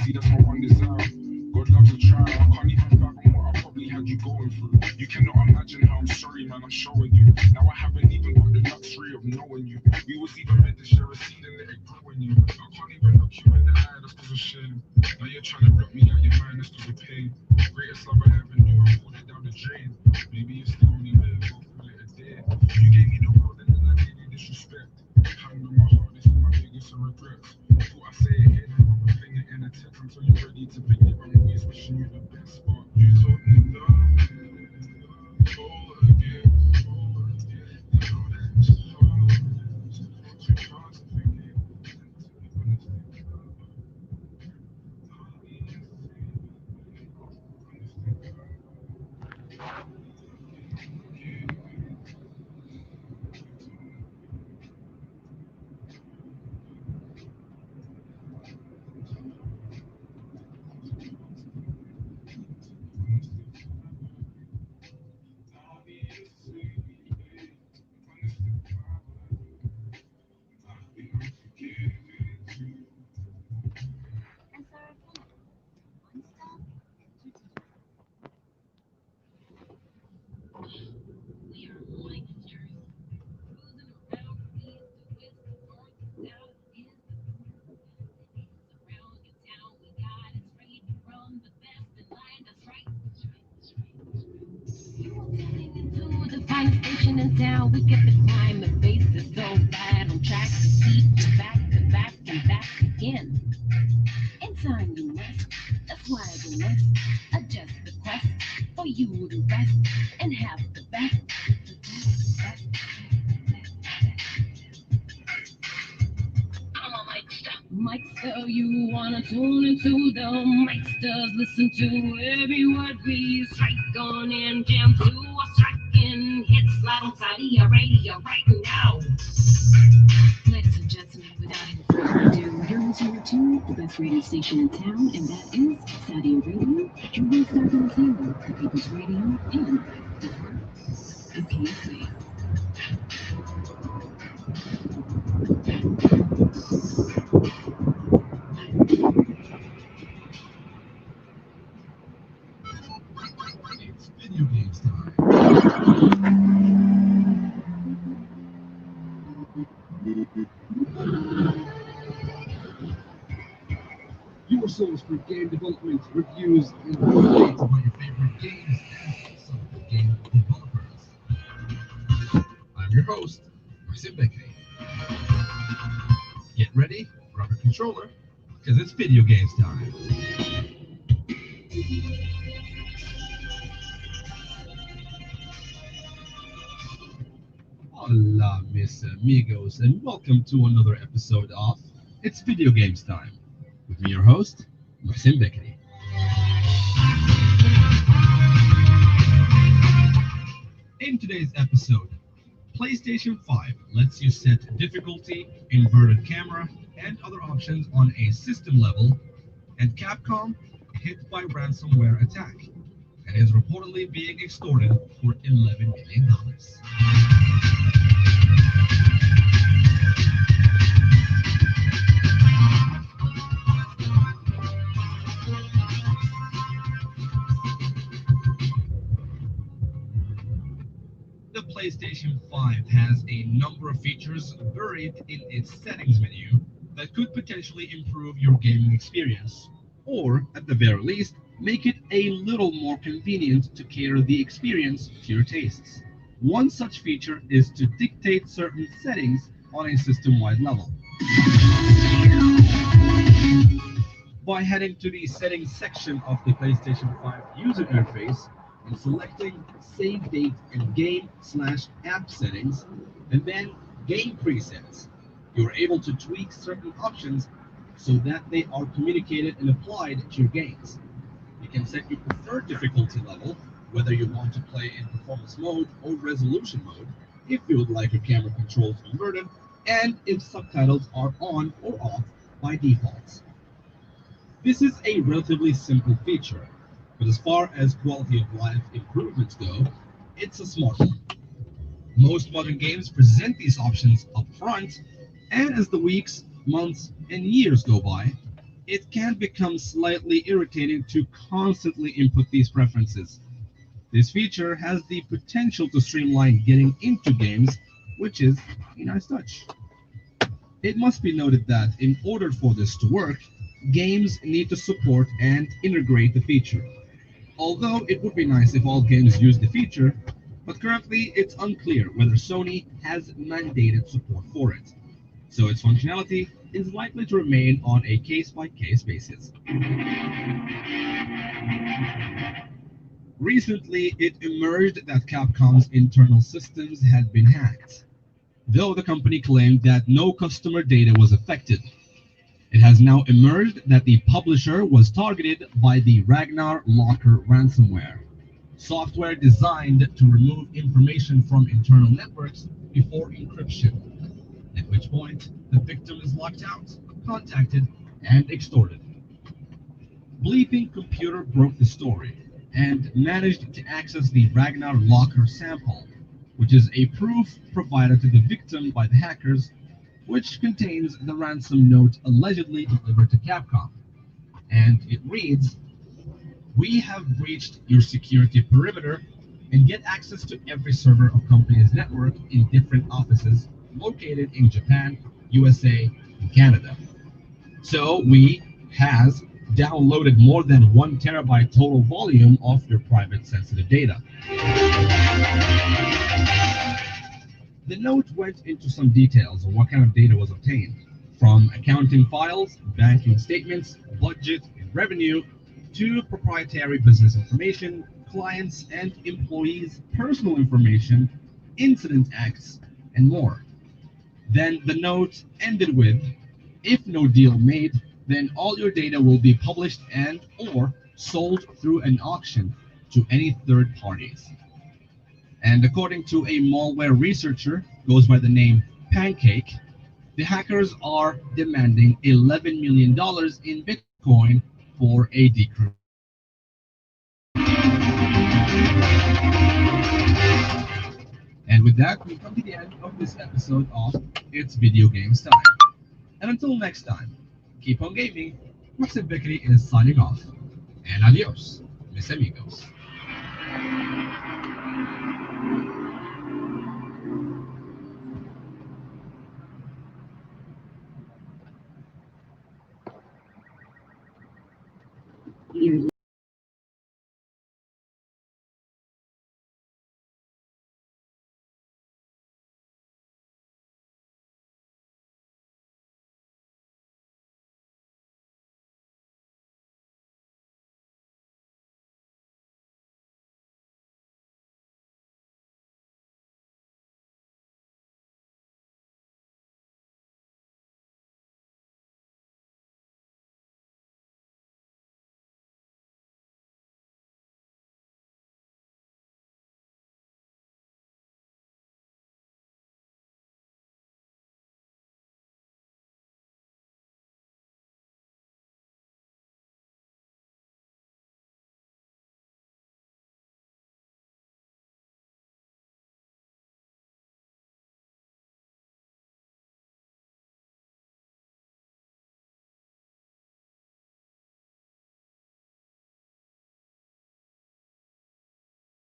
See, that's my one desire. God love you, try. I can't even fathom what I probably had you going through. You cannot imagine how I'm sorry, man. I'm showing you. Now I haven't even got the luxury of knowing you. We was even meant to share a seed and let it grow in you. I can't even look you in the eye, that's just a shame. Now you're trying to rip me out your mind, that's just a pain. Greatest love I ever knew, I pulled it down the drain. Maybe it's the only way to go through it a day. You gave me the world and then I gave you disrespect. Hand on my heart, this is my biggest of regrets. Thought I say it here, now I'm putting it in a text until you're ready to pick it. I'm always wishing you the best, but you told me no. All again, all again. Now that's hard. Too hard to forget. The finest station in town, we get the crime and bass is so bad on track to keep you back and back and back again. In time you must, that's why we must adjust the quest for you to rest and have the best. I'm a Mikester, you wanna tune into the Mikesters, listen to every word we strike on and jam to a striking hits right on Saudi Arabia right now. Ladies and gentlemen, without any further ado, you're listening to the best radio station in town, and that is Saudi Arabia, your one-star zero, the People's Radio, and the KFA. It's video games time. Your source for game development, reviews, and updates about your favorite games and also the game developers. I'm your host, Marcin Beckley. Get ready, grab your controller, because it's video games time. Hola, mis amigos, and welcome to another episode of It's Video Games Time. With me, your host, Marcin Beckley. In today's episode, PlayStation 5 lets you set difficulty, inverted camera, and other options on a system level, and Capcom hit by ransomware attack and is reportedly being extorted for $11 million. The PlayStation 5 has a number of features buried in its settings menu that could potentially improve your gaming experience, or at the very least, make it a little more convenient to cater the experience to your tastes. One such feature is to dictate certain settings on a system-wide level. By heading to the settings section of the PlayStation 5 user interface and selecting Save Date and Game/App Settings, and then Game Presets, you're able to tweak certain options so that they are communicated and applied to your games. You can set your preferred difficulty level, whether you want to play in performance mode or resolution mode, if you would like your camera controls inverted, and if subtitles are on or off by default. This is a relatively simple feature, but as far as quality of life improvements go, it's a smart one. Most modern games present these options up front, and as the weeks, months, and years go by, it can become slightly irritating to constantly input these preferences. This feature has the potential to streamline getting into games, which is a nice touch. It must be noted that in order for this to work, games need to support and integrate the feature. Although it would be nice if all games use the feature, but currently it's unclear whether Sony has mandated support for it, so its functionality is likely to remain on a case by case basis. Recently, it emerged that Capcom's internal systems had been hacked. Though the company claimed that no customer data was affected, it has now emerged that the publisher was targeted by the Ragnar Locker ransomware, software designed to remove information from internal networks before encryption, at which point the victim is locked out, contacted, and extorted. Bleeping Computer broke the story and managed to access the Ragnar Locker sample, which is a proof provided to the victim by the hackers, which contains the ransom note allegedly delivered to Capcom. And it reads, "We have breached your security perimeter and get access to every server of company's network in different offices located in Japan, USA, and Canada. So we has downloaded more than 1 terabyte total volume of your private sensitive data." The note went into some details on what kind of data was obtained, from accounting files, banking statements, budget and revenue, to proprietary business information, clients and employees' personal information, incident acts, and more. Then the note ended with, "If no deal made, then all your data will be published and or sold through an auction to any third parties." And according to a malware researcher, goes by the name Pancake, the hackers are demanding $11 million in Bitcoin for a decryption. And with that, we come to the end of this episode of It's Video Games Time. And until next time, keep on gaming. Maxim Bikri is signing off. And adios, mis amigos.